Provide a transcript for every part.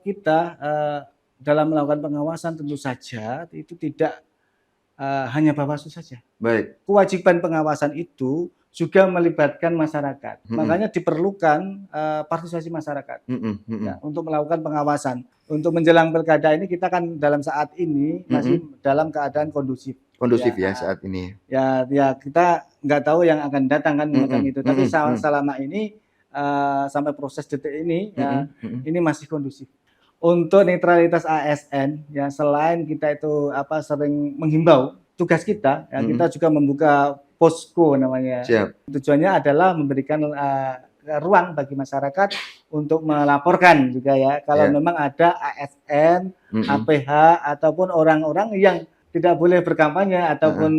kita dalam melakukan pengawasan tentu saja itu tidak hanya Bawaslu saja. Baik. Kewajiban pengawasan itu juga melibatkan masyarakat. Makanya diperlukan partisipasi masyarakat ya, untuk melakukan pengawasan. Untuk menjelang pilkada ini kita kan dalam saat ini masih dalam keadaan kondusif. Kondusif ya saat ini. Ya kita nggak tahu yang akan datang kan macam itu. Tapi selama ini sampai proses detik ini ya ini masih kondusif. Untuk netralitas ASN ya selain kita itu sering menghimbau, tugas kita ya kita juga membuka posko namanya. Siap. Tujuannya adalah memberikan ruang bagi masyarakat untuk melaporkan juga ya kalau memang ada ASN, APH ataupun orang-orang yang tidak boleh berkampanye ataupun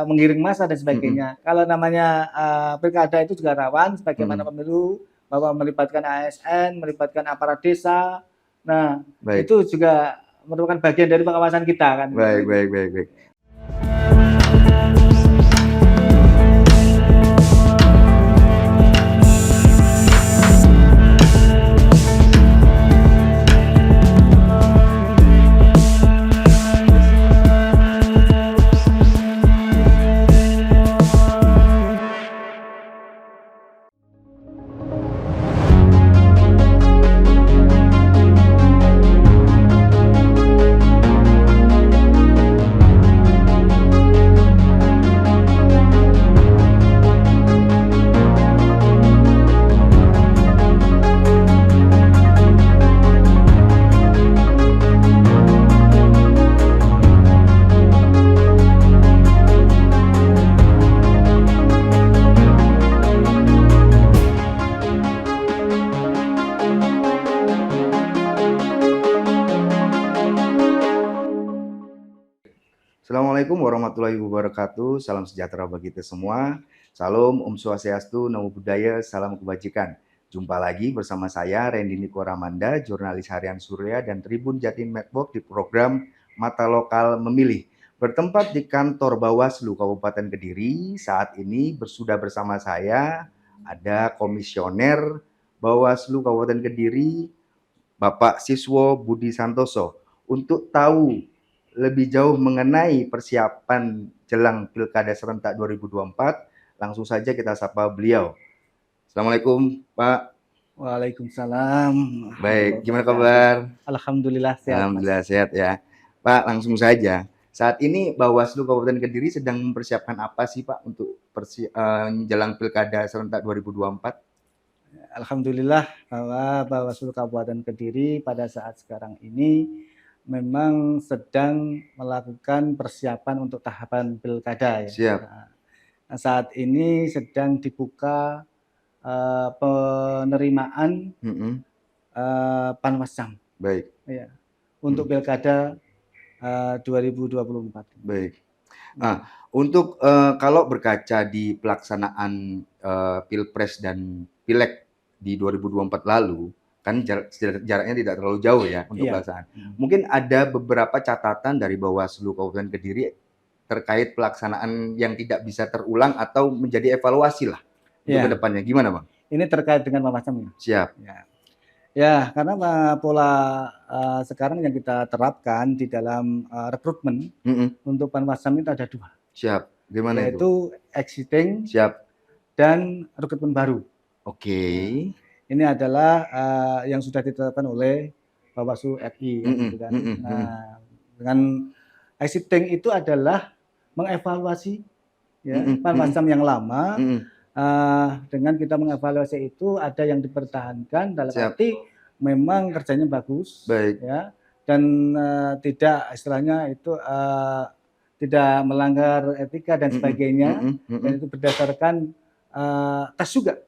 menggiring massa dan sebagainya. Kalau namanya pilkada itu juga rawan sebagaimana pemilu bahwa melibatkan ASN, melibatkan aparat desa. Nah, itu juga merupakan bagian dari pengawasan kita kan. Baik. Assalamualaikum warahmatullahi wabarakatuh. Salam sejahtera bagi kita semua. Salam, Om Swastiastu, Namo Buddhaya, salam kebajikan. Jumpa lagi bersama saya Randy Niko Ramanda, jurnalis harian Surya dan Tribun Jatim Network di program Mata Lokal Memilih. Bertempat di kantor Bawaslu Kabupaten Kediri, saat ini sudah bersama saya ada Komisioner Bawaslu Kabupaten Kediri, Bapak Siswo Budi Santoso, untuk tahu lebih jauh mengenai persiapan jelang Pilkada Serentak 2024, langsung saja kita sapa beliau. Assalamualaikum, Pak. Waalaikumsalam. Baik, gimana kabar? Alhamdulillah sehat. Alhamdulillah sehat ya. Pak, langsung saja. Saat ini Bawaslu Kabupaten Kediri sedang mempersiapkan apa sih, Pak, untuk jelang Pilkada Serentak 2024? Alhamdulillah bahwa Bawaslu Kabupaten Kediri pada saat sekarang ini memang sedang melakukan persiapan untuk tahapan pilkada ya. Siap. Nah, saat ini sedang dibuka penerimaan Panwascam. Baik. Ya, untuk pilkada 2024. Baik. Nah, untuk kalau berkaca di pelaksanaan Pilpres dan Pileg di 2024 lalu, kan jaraknya tidak terlalu jauh ya untuk pelaksanaan. Mungkin ada beberapa catatan dari Bawaslu Kabupaten Kediri terkait pelaksanaan yang tidak bisa terulang atau menjadi evaluasi lah untuk kedepannya. Gimana, Bang? Ini terkait dengan Panwascam. Siap. Ya, karena pola sekarang yang kita terapkan di dalam rekrutmen untuk Panwascam itu ada dua. Siap. Gimana itu? Yaitu exiting. Siap. Dan rekrutmen baru. Oke. Ini adalah yang sudah ditetapkan oleh Bawaslu RI. Gitu kan. Nah, dengan exiting itu adalah mengevaluasi Panwascam yang lama. Dengan kita mengevaluasi itu ada yang dipertahankan dalam arti memang kerjanya bagus. Baik. Ya, dan tidak istilahnya itu tidak melanggar etika dan sebagainya. Dan itu berdasarkan tes juga.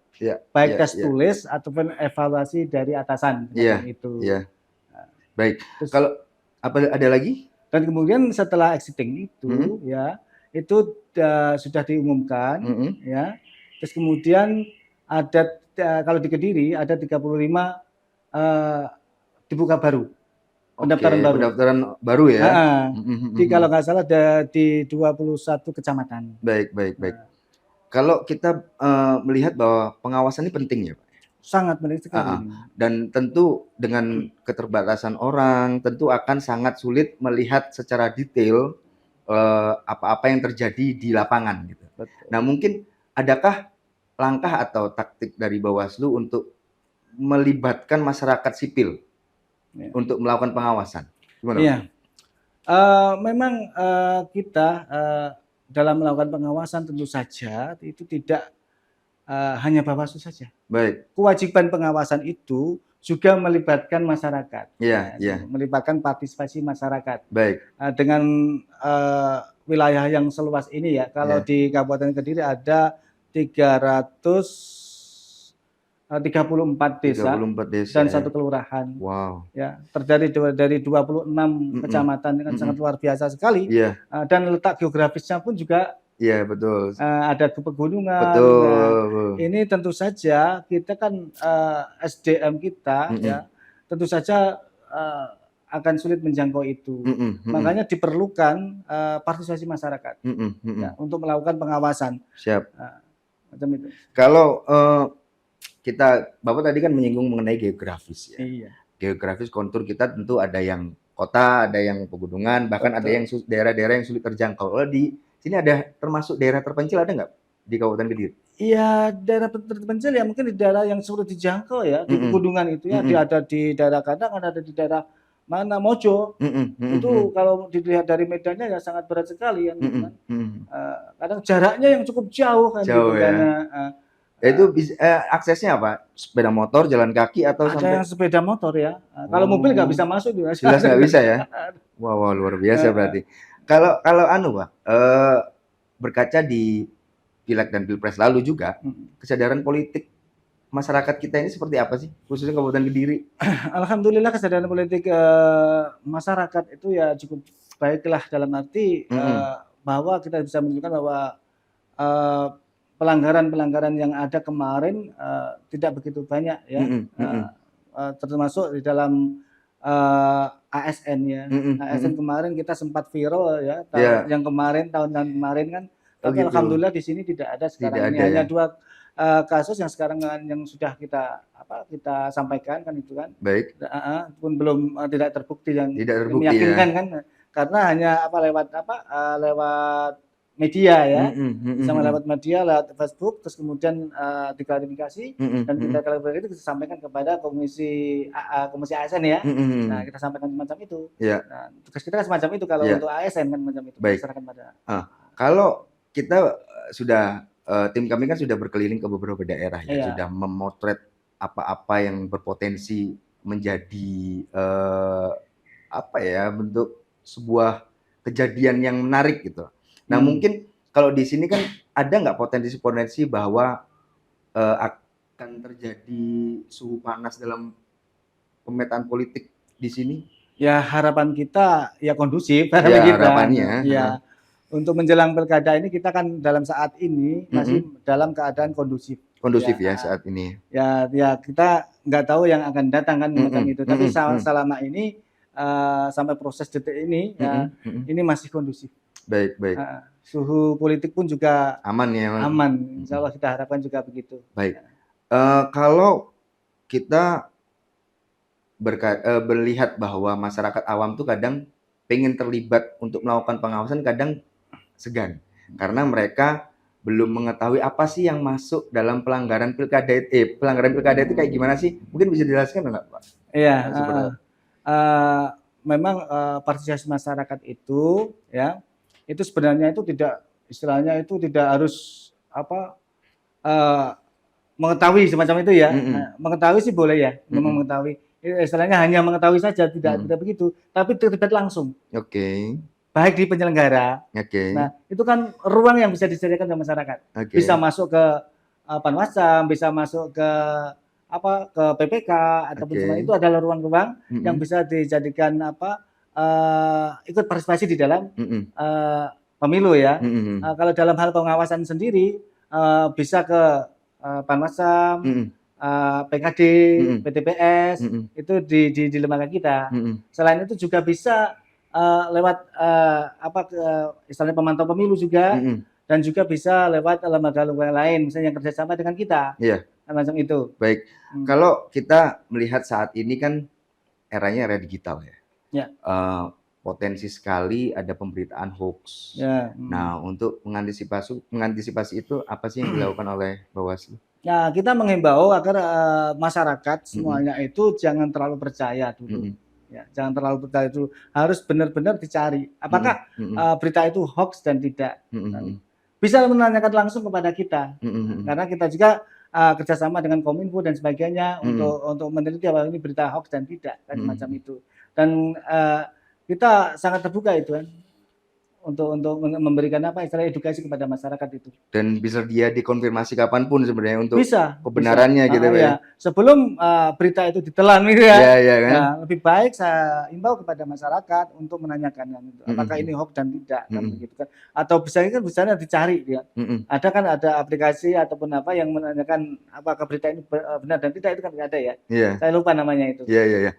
Baik tes tulis ataupun evaluasi dari atasan itu. Baik. Terus, kalau ada lagi? Dan kemudian setelah exiting itu itu sudah diumumkan ya. Terus kemudian ada kalau di Kediri ada 35 dibuka baru. Pendaftaran baru ya. Jadi kalau nggak salah ada di 21 kecamatan. Baik. Kalau kita melihat bahwa pengawasan ini penting ya, Pak. Sangat menarik sekali Ah, ini. dan tentu dengan keterbatasan orang, tentu akan sangat sulit melihat secara detail apa-apa yang terjadi di lapangan gitu. Betul. Nah, mungkin adakah langkah atau taktik dari Bawaslu untuk melibatkan masyarakat sipil Ya. untuk melakukan pengawasan? Gimana, Pak? Iya, memang kita dalam melakukan pengawasan tentu saja itu tidak hanya Bawaslu saja. Baik. Kewajiban pengawasan itu juga melibatkan masyarakat, Iya, ya, iya. melibatkan partisipasi masyarakat. Baik. Dengan wilayah yang seluas ini ya, kalau Iya. di Kabupaten Kediri ada 334 desa 34 desa dan ya. satu kelurahan. Wow. Ya, terdiri dari 26 kecamatan, kan sangat luar biasa sekali. Iya. Dan letak geografisnya pun juga Iya, betul. ada pegunungan. Betul. Nah, ini tentu saja kita kan SDM kita ya, tentu saja akan sulit menjangkau itu. Makanya diperlukan partisipasi masyarakat ya, untuk melakukan pengawasan. Siap. Macam itu. Kalau Bapak tadi kan menyinggung mengenai geografis ya. Iya. Geografis kontur kita tentu ada yang kota, ada yang pegunungan, bahkan ada yang daerah-daerah yang sulit terjangkau. Kalau di sini ada termasuk daerah terpencil, ada nggak di Kabupaten Kediri? Iya, daerah terpencil ya mungkin di daerah yang sulit dijangkau ya, di pegunungan itu ya, ada di daerah Kadang, ada di daerah mana Mojo. Itu kalau dilihat dari medannya ya sangat berat sekali kan. Kadang jaraknya yang cukup jauh kan Jauh gitu ya. kan. Itu aksesnya apa? Sepeda motor, jalan kaki, atau Ada sampai yang sepeda motor ya. Kalau mobil nggak bisa masuk juga. jelas nggak bisa ya? Wow, luar biasa berarti. Kalau Pak, berkaca di Pileg dan Pilpres lalu juga, kesadaran politik masyarakat kita ini seperti apa sih, khususnya Kabupaten Kediri? Alhamdulillah kesadaran politik masyarakat itu ya cukup baiklah, dalam arti bahwa kita bisa menunjukkan bahwa pelanggaran-pelanggaran yang ada kemarin tidak begitu banyak ya, termasuk di dalam ASN ya. ASN kemarin kita sempat viral ya, yang tahun-tahun kemarin kan. Tapi alhamdulillah di sini tidak ada sekarang ini. Hanya 2 kasus yang sekarang yang sudah kita sampaikan kan itu kan. Baik. Pun belum tidak terbukti yang ya. meyakinkan kan. Karena hanya lewat media ya, sama lewat media, lewat Facebook, terus kemudian diklarifikasi dan kita klarifikasi itu kita sampaikan kepada komisi ASN ya. Nah, kita sampaikan semacam itu. Nah, tugas kita kan semacam itu kalau untuk ASN kan macam itu. Baik. Kalau kita sudah tim kami kan sudah berkeliling ke beberapa daerah ya, sudah memotret apa-apa yang berpotensi menjadi bentuk sebuah kejadian yang menarik gitu. Nah, mungkin kalau di sini kan ada nggak potensi-potensi bahwa akan terjadi suhu panas dalam pemetaan politik di sini? Ya, harapan kita ya kondusif. Harapannya. Ya, untuk menjelang pilkada ini kita kan dalam saat ini masih dalam keadaan kondusif. Kondusif ya saat ini. Ya kita nggak tahu yang akan datang kan macam itu. Tapi selama ini sampai proses detik ini ya ini masih kondusif. Baik. Suhu politik pun juga aman ya. Aman. Insya Allah kita harapkan juga begitu. Baik. Kalau kita melihat bahwa masyarakat awam tuh kadang pengen terlibat untuk melakukan pengawasan, kadang segan karena mereka belum mengetahui apa sih yang masuk dalam pelanggaran pilkada itu kayak gimana sih? Mungkin bisa dijelaskan nggak, Pak? Iya. Memang partisipasi masyarakat itu ya, itu sebenarnya itu tidak, istilahnya itu tidak harus mengetahui semacam itu ya. Mengetahui sih boleh ya, memang mengetahui. Istilahnya hanya mengetahui saja, tidak begitu, tapi terlibat langsung. Baik di penyelenggara. Nah, itu kan ruang yang bisa disediakan oleh masyarakat. Bisa masuk ke Panwasam, bisa masuk ke PPK ataupun semacam itu, adalah ruang-ruang yang bisa dijadikan ikut partisipasi di dalam pemilu ya. Kalau dalam hal pengawasan sendiri bisa ke Panwasam, PKD, PTPS, itu di lembaga kita. Selain itu juga bisa lewat istilahnya pemantau pemilu juga, dan juga bisa lewat lembaga-lembaga lain, misalnya yang kerjasama dengan kita. macam itu. Baik. Kalau kita melihat saat ini kan eranya era digital ya. Ya. Potensi sekali ada pemberitaan hoax. Ya. Nah, untuk mengantisipasi itu apa sih yang dilakukan oleh Bawaslu? Nah, kita mengimbau agar masyarakat semuanya itu jangan terlalu percaya dulu. Ya, jangan terlalu percaya dulu. Harus benar-benar dicari apakah berita itu hoax dan tidak. Bisa menanyakan langsung kepada kita, karena kita juga kerjasama dengan Kominfo dan sebagainya untuk meneliti apakah ini berita hoax dan tidak, kan macam itu. Dan kita sangat terbuka itu kan untuk memberikan istilah edukasi kepada masyarakat itu. Dan bisa dia dikonfirmasi kapanpun sebenarnya untuk kebenarannya gitu ya. Sebelum berita itu ditelan gitu ya. Kan? Nah, lebih baik saya imbau kepada masyarakat untuk menanyakan itu, apakah ini hoax dan tidak kan begitu kan. Atau bisa dicari ya. Ada aplikasi ataupun apa yang menanyakan apakah berita ini benar dan tidak, itu kan ada ya. Saya lupa namanya itu. Iya.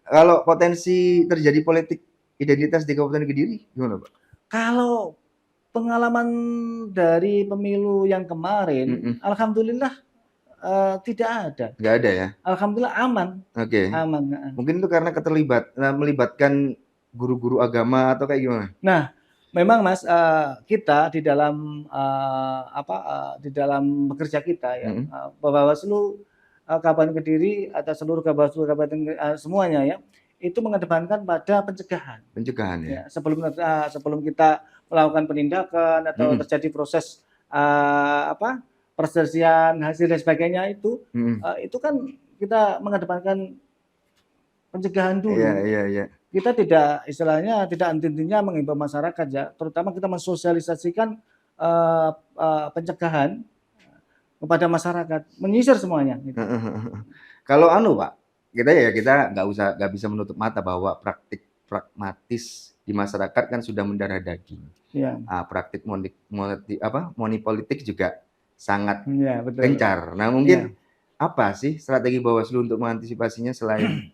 Kalau potensi terjadi politik identitas di Kabupaten Kediri gimana, Pak? Kalau pengalaman dari pemilu yang kemarin, alhamdulillah tidak ada. Nggak ada ya? Alhamdulillah aman. Aman. Mungkin itu karena melibatkan guru-guru agama atau kayak gimana? Nah, memang Mas, kita di dalam di dalam bekerja kita ya, Bawaslu Kabupaten Kediri atau seluruh Bawaslu Kabupaten semuanya ya, itu mengedepankan pada pencegahan. Pencegahan ya. Sebelum kita melakukan penindakan atau terjadi proses perselisihan hasil dan sebagainya itu kan kita mengedepankan pencegahan dulu. Iya. Kita tidak intinya mengimbau masyarakat ya, terutama kita mensosialisasikan pencegahan kepada masyarakat, menyisir semuanya. Gitu. Kalau Pak, kita nggak bisa menutup mata bahwa praktik pragmatis di masyarakat kan sudah mendarah daging. Ya. Praktik money politik juga sangat gencar. Nah, mungkin apa sih strategi Bawaslu untuk mengantisipasinya selain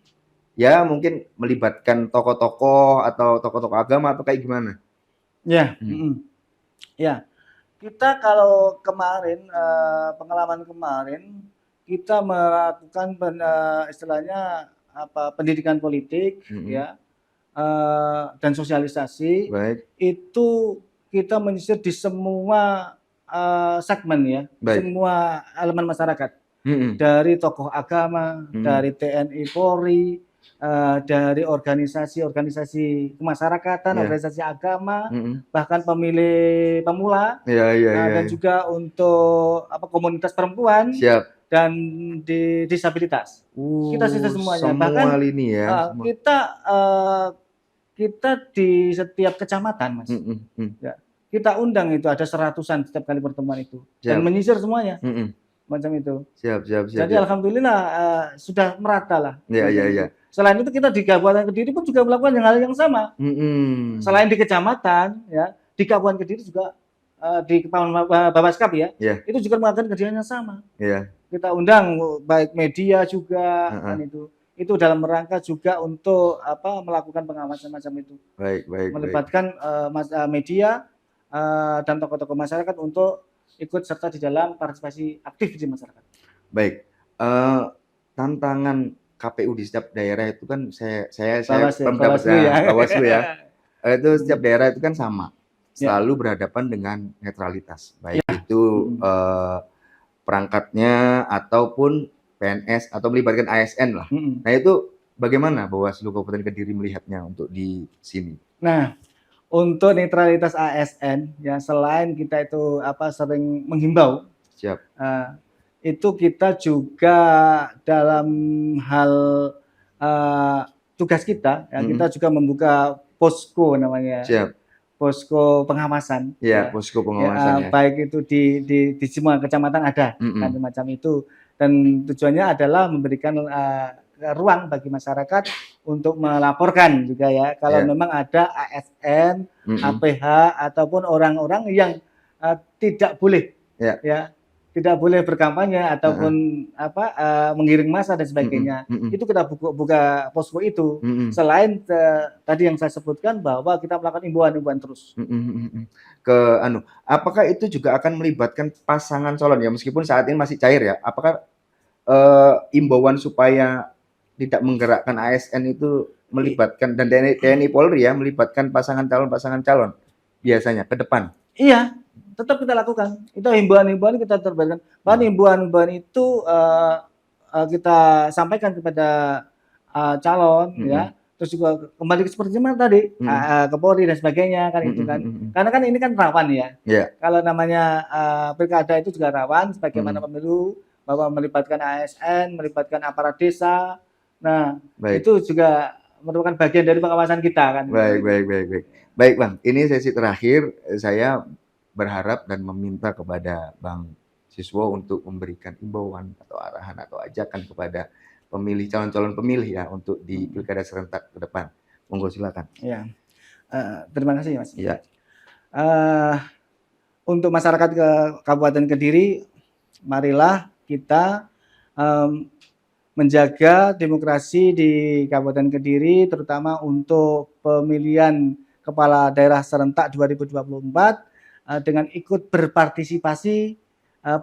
ya mungkin melibatkan tokoh-tokoh atau tokoh-tokoh agama atau kayak gimana? Ya. Ya. Kita kalau kemarin pengalaman kemarin kita melakukan pendidikan politik ya dan sosialisasi. Baik. Itu kita menyisir di semua segmen ya, semua elemen masyarakat. Dari tokoh agama, dari TNI Polri, dari organisasi kemasyarakatan, organisasi agama, bahkan pemilih pemula, dan juga untuk komunitas perempuan. Siap. Dan di disabilitas. Kita sisir semuanya. Bahkan lini ya. Kita di setiap kecamatan, Mas. Ya, kita undang itu ada 100-an setiap kali pertemuan itu. Dan menyisir semuanya. Macam itu. Siap. Jadi alhamdulillah sudah merata lah. Iya. Selain itu kita di Kabupaten Kediri pun juga melakukan hal yang sama. Selain di kecamatan, ya, di Kabupaten Kediri juga di Babaskap ya, itu juga melakukan kerjaan yang sama. Kita undang baik media juga, kan itu dalam rangka juga untuk melakukan pengawasan macam itu. Baik. Melibatkan media dan tokoh-tokoh masyarakat untuk ikut serta di dalam partisipasi aktif di masyarakat. Baik. Tantangan KPU di setiap daerah itu kan saya Bawaslu ya. Itu setiap daerah itu kan sama. Selalu berhadapan dengan netralitas. Baik itu perangkatnya ataupun PNS atau melibatkan ASN lah. Nah, itu bagaimana Bawaslu Kabupaten Kediri melihatnya untuk di sini? Nah, untuk netralitas ASN ya, selain kita itu sering menghimbau, itu kita juga dalam hal tugas kita ya, kita juga membuka posko namanya. Posko pengawasan. Posko pengawasan. Baik itu di semua kecamatan ada kan macam itu, dan tujuannya adalah memberikan ruang bagi masyarakat untuk melaporkan juga ya kalau memang ada ASN, APH ataupun orang-orang yang tidak boleh tidak boleh berkampanye ataupun menggiring massa dan sebagainya. Itu kita buka posko itu. Selain tadi yang saya sebutkan bahwa kita melakukan imbauan terus. Apakah itu juga akan melibatkan pasangan calon ya, meskipun saat ini masih cair ya? Apakah imbauan supaya tidak menggerakkan ASN itu melibatkan dan TNI Polri ya melibatkan pasangan calon biasanya ke depan. Iya, tetap kita lakukan. Itu himbauan-himbauan kita terbitkan. Bahkan himbauan-himbauan itu kita sampaikan kepada calon ya. Terus juga kembali seperti mana tadi ke Polri dan sebagainya kan itu kan. Karena kan ini kan rawan ya. Kalau namanya pilkada itu juga rawan sebagaimana pemilu bahwa melibatkan ASN, melibatkan aparat desa. Nah, itu juga merupakan bagian dari pengawasan kita kan. Baik Bang, ini sesi terakhir saya berharap dan meminta kepada Bang Siswo untuk memberikan imbauan atau arahan atau ajakan kepada pemilih calon-calon pemilih ya untuk di pilkada serentak ke depan. Monggo silakan. Ya, terima kasih Mas. Ya. Untuk masyarakat ke Kabupaten Kediri, marilah kita menjaga demokrasi di Kabupaten Kediri, terutama untuk pemilihan kepala daerah serentak 2024 dengan ikut berpartisipasi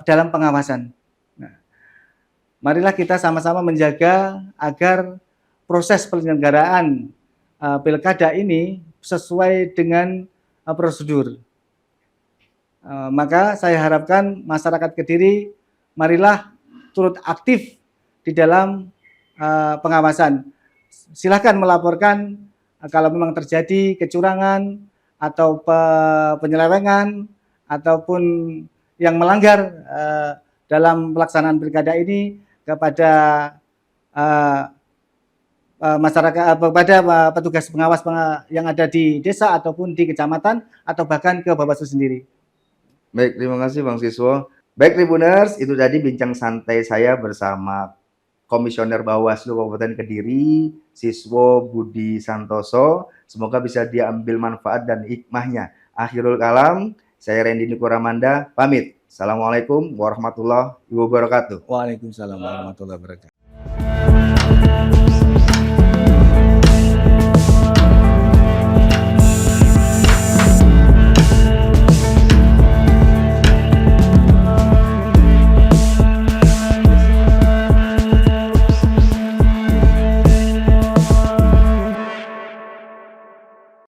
dalam pengawasan. Nah, marilah kita sama-sama menjaga agar proses penyelenggaraan pilkada ini sesuai dengan prosedur. Maka saya harapkan masyarakat Kediri marilah turut aktif di dalam pengawasan. Silakan melaporkan kalau memang terjadi kecurangan atau penyelewengan ataupun yang melanggar dalam pelaksanaan pilkada ini kepada masyarakat, kepada petugas pengawas yang ada di desa ataupun di kecamatan atau bahkan ke Bawaslu sendiri. Baik, terima kasih Bang Siswo. Baik Tribuners, itu tadi bincang santai saya bersama Komisioner Bawaslu Kabupaten Kediri, Siswo Budi Santoso. Semoga bisa diambil manfaat dan hikmahnya. Akhirul kalam, saya Randy Nikoramanda, pamit. Assalamualaikum warahmatullahi wabarakatuh. Waalaikumsalam warahmatullahi wabarakatuh.